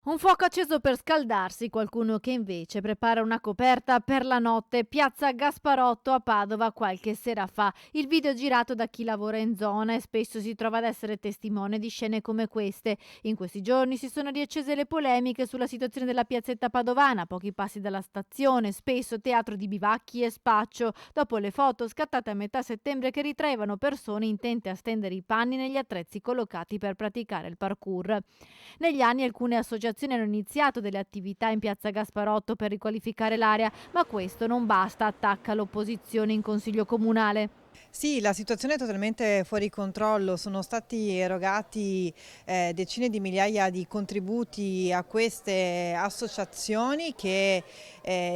Un fuoco acceso per scaldarsi, qualcuno che invece prepara una coperta per la notte. Piazza Gasparotto a Padova qualche sera fa. Il video è girato da chi lavora in zona e spesso si trova ad essere testimone di scene come queste. In questi giorni si sono riaccese le polemiche sulla situazione della piazzetta padovana, a pochi passi dalla stazione, spesso teatro di bivacchi e spaccio, dopo le foto scattate a metà settembre che ritraevano persone intente a stendere i panni negli attrezzi collocati per praticare il parkour. Negli anni alcune associazioni hanno iniziato delle attività in piazza Gasparotto per riqualificare l'area, ma questo non basta, attacca l'opposizione in consiglio comunale. Sì, la situazione è totalmente fuori controllo. Sono stati erogati decine di migliaia di contributi a queste associazioni che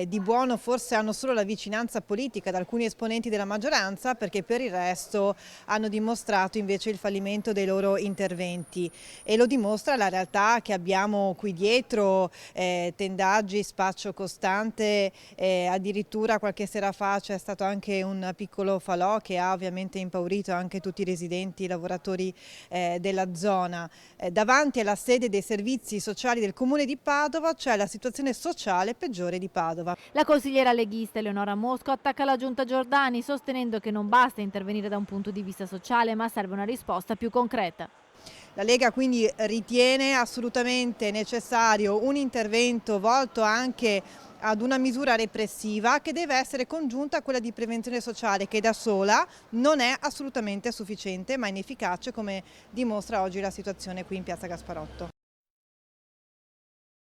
di buono forse hanno solo la vicinanza politica da alcuni esponenti della maggioranza, perché per il resto hanno dimostrato invece il fallimento dei loro interventi, e lo dimostra la realtà che abbiamo qui dietro: tendaggi, spaccio costante, addirittura qualche sera fa c'è stato anche un piccolo falò che ha ovviamente impaurito anche tutti i residenti, i lavoratori della zona. Davanti alla sede dei servizi sociali del comune di Padova c'è la situazione sociale peggiore di Padova. La consigliera leghista Eleonora Mosco attacca la giunta Giordani, sostenendo che non basta intervenire da un punto di vista sociale, ma serve una risposta più concreta. La Lega quindi ritiene assolutamente necessario un intervento volto anche ad una misura repressiva che deve essere congiunta a quella di prevenzione sociale, che da sola non è assolutamente sufficiente ma inefficace, come dimostra oggi la situazione qui in piazza Gasparotto.